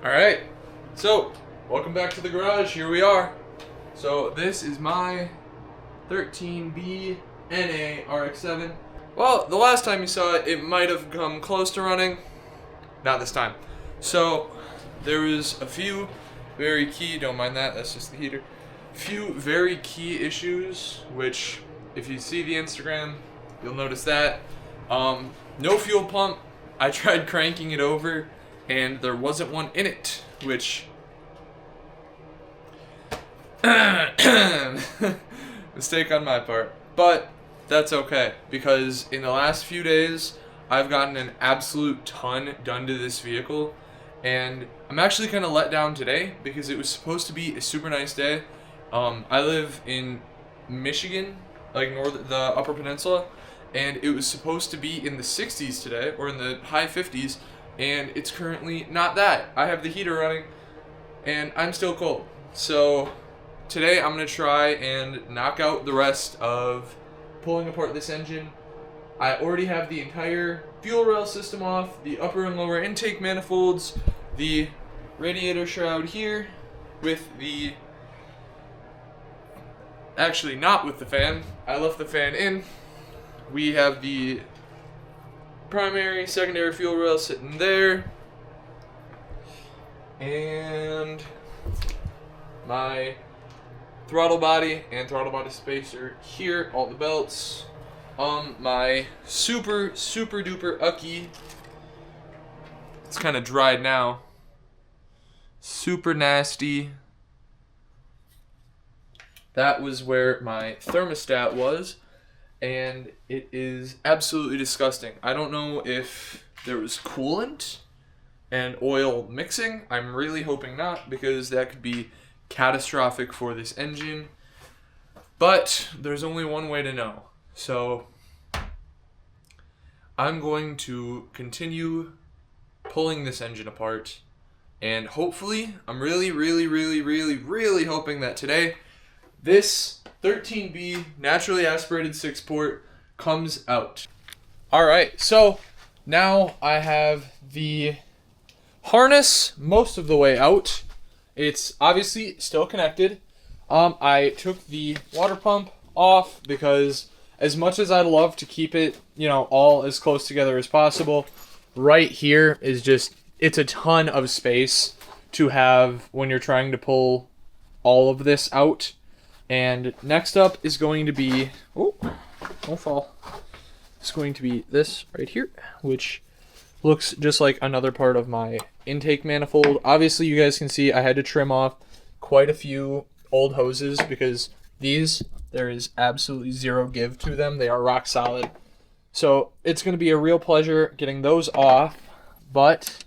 Alright, so welcome back to the garage. Here we are. So this is my 13B NA RX7. Well, the last time you saw it, it might have come close to running. Not this time. So there was a few very key, don't mind that, that's just the heater. Few very key issues, which if you see the Instagram, you'll notice that. No fuel pump. I tried cranking it over and there wasn't one in it, which mistake on my part, but that's okay, because in the last few days I've gotten an absolute ton done to this vehicle, and I'm actually kind of let down today because it was supposed to be a super nice day. I live in Michigan, like the Upper Peninsula, and it was supposed to be in the 60s today, or in the high 50s, and it's currently not that. I have the heater running, and I'm still cold. So today I'm going to try and knock out the rest of pulling apart this engine. I already have the entire fuel rail system off, the upper and lower intake manifolds, the radiator shroud here with the... Actually, not with the fan. I left the fan in. We have the primary, secondary fuel rail sitting there. And my throttle body and throttle body spacer here, all the belts. My super duper ucky. It's kind of dried now. Super nasty. That was where my thermostat was, and it is absolutely disgusting. I don't know if there was coolant and oil mixing. I'm really hoping not, because that could be catastrophic for this engine. But there's only one way to know. So I'm going to continue pulling this engine apart, and hopefully, I'm really hoping that today this 13B naturally aspirated 6-port comes out. Alright, so now I have the harness most of the way out. It's obviously still connected. I took the water pump off because as much as I'd love to keep it, all as close together as possible, right here is just, it's a ton of space to have when you're trying to pull all of this out. And next up is going to be, don't fall. It's going to be this right here, which looks just like another part of my intake manifold. Obviously, you guys can see I had to trim off quite a few old hoses because there is absolutely zero give to them. They are rock solid. So it's going to be a real pleasure getting those off, but,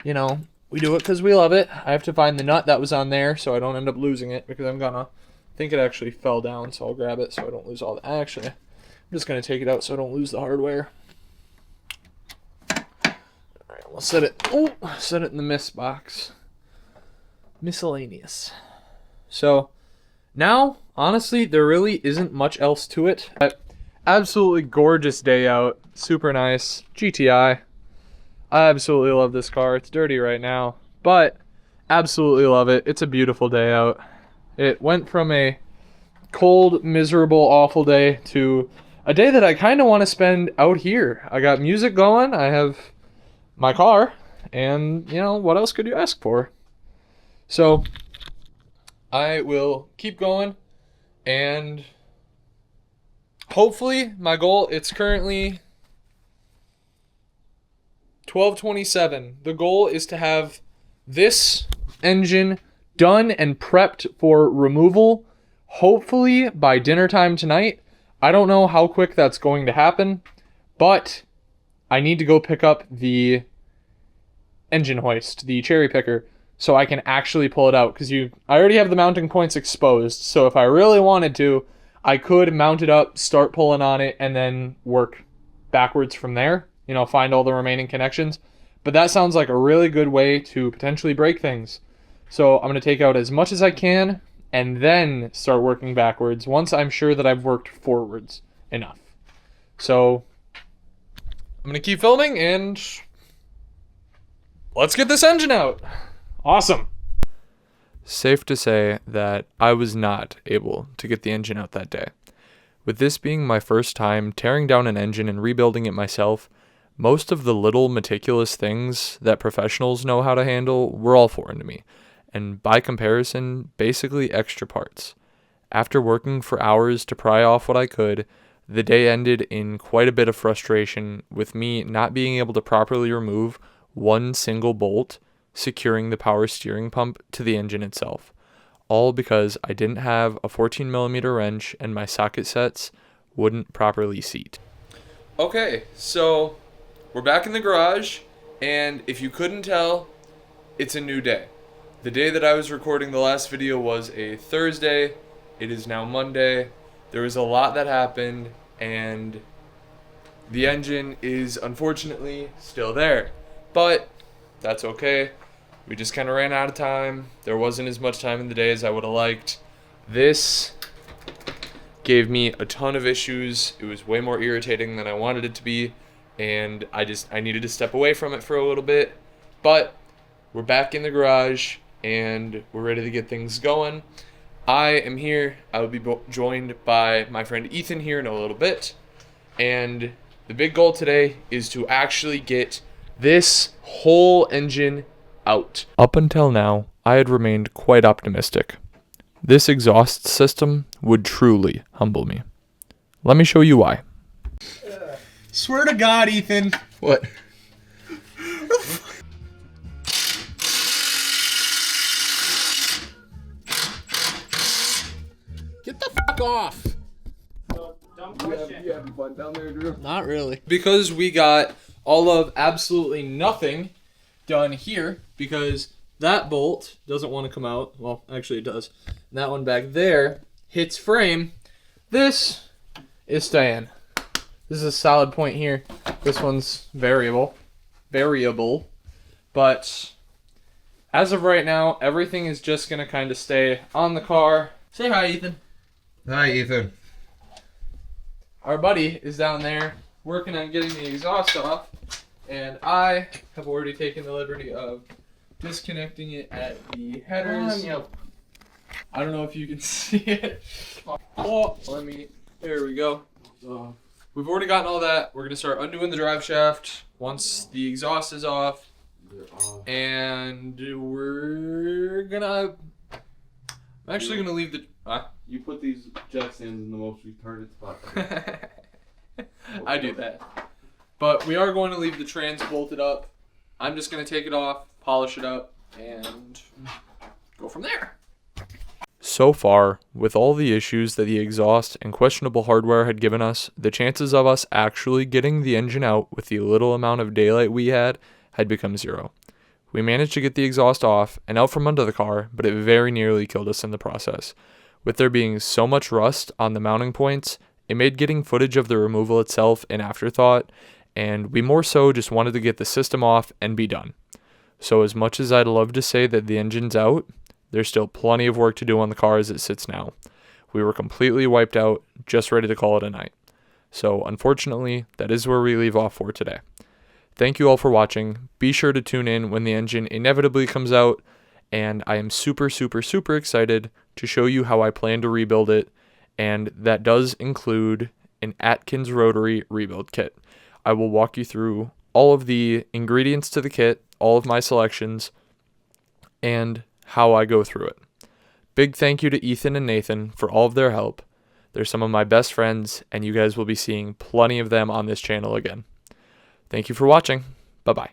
we do it because we love it. I have to find the nut that was on there so I don't end up losing it, because I think it actually fell down, so I'll grab it so I don't lose all the... Actually, I'm just going to take it out so I don't lose the hardware. Alright, we'll set it in the miss box. Miscellaneous. So, now, honestly, there really isn't much else to it. Absolutely gorgeous day out. Super nice. GTI. I absolutely love this car. It's dirty right now, but absolutely love it. It's a beautiful day out. It went from a cold, miserable, awful day to a day that I kind of want to spend out here. I got music going, I have my car, and, what else could you ask for? So, I will keep going, and hopefully, my goal, it's currently 12:27. The goal is to have this engine done and prepped for removal, hopefully by dinner time tonight. I don't know how quick that's going to happen, but I need to go pick up the engine hoist, the cherry picker, so I can actually pull it out, because I already have the mounting points exposed, so if I really wanted to, I could mount it up, start pulling on it, and then work backwards from there, find all the remaining connections. But that sounds like a really good way to potentially break things. So I'm going to take out as much as I can and then start working backwards once I'm sure that I've worked forwards enough. So I'm going to keep filming and let's get this engine out. Awesome. Safe to say that I was not able to get the engine out that day. With this being my first time tearing down an engine and rebuilding it myself, most of the little meticulous things that professionals know how to handle were all foreign to me, and by comparison, basically extra parts. After working for hours to pry off what I could, the day ended in quite a bit of frustration with me not being able to properly remove one single bolt securing the power steering pump to the engine itself, all because I didn't have a 14mm wrench and my socket sets wouldn't properly seat. Okay, so we're back in the garage, and if you couldn't tell, it's a new day. The day that I was recording the last video was a Thursday. It is now Monday. There was a lot that happened, and the engine is unfortunately still there. But that's okay. We just kind of ran out of time. There wasn't as much time in the day as I would have liked. This gave me a ton of issues. It was way more irritating than I wanted it to be, and I needed to step away from it for a little bit. But we're back in the garage, and we're ready to get things going. I am here. I will be joined by my friend Ethan here in a little bit, and the big goal today is to actually get this whole engine out. Up until now, I had remained quite optimistic. This exhaust system would truly humble me. Let me show you why. Swear to God, Ethan. What? Get the fuck off. Dumb question. You having fun down there, Drew? Not really. Because we got all of absolutely nothing done here, because that bolt doesn't want to come out. Well, actually it does. And that one back there hits frame. This is staying. This is a solid point here. This one's variable. But as of right now, everything is just going to kind of stay on the car. Say hi, Ethan. Hi, Ethan. Our buddy is down there working on getting the exhaust off, and I have already taken the liberty of disconnecting it at the headers. I don't know if you can see it. Oh, there we go. We've already gotten all that. We're going to start undoing the drive shaft once the exhaust is off, and I'm actually going to leave the... You put these jack stands in the most retarded spot. I do that. But we are going to leave the trans bolted up. I'm just going to take it off, polish it up, and go from there. So far, with all the issues that the exhaust and questionable hardware had given us, the chances of us actually getting the engine out with the little amount of daylight we had become zero. We managed to get the exhaust off and out from under the car, but it very nearly killed us in the process. With there being so much rust on the mounting points, it made getting footage of the removal itself an afterthought, and we more so just wanted to get the system off and be done. So as much as I'd love to say that the engine's out, there's still plenty of work to do on the car as it sits now. We were completely wiped out, just ready to call it a night. So unfortunately, that is where we leave off for today. Thank you all for watching. Be sure to tune in when the engine inevitably comes out, and I am super, super, super excited to show you how I plan to rebuild it, and that does include an Atkins rotary rebuild kit. I will walk you through all of the ingredients to the kit, all of my selections, and how I go through it. Big thank you to Ethan and Nathan for all of their help. They're some of my best friends, and you guys will be seeing plenty of them on this channel again. Thank you for watching. Bye-bye.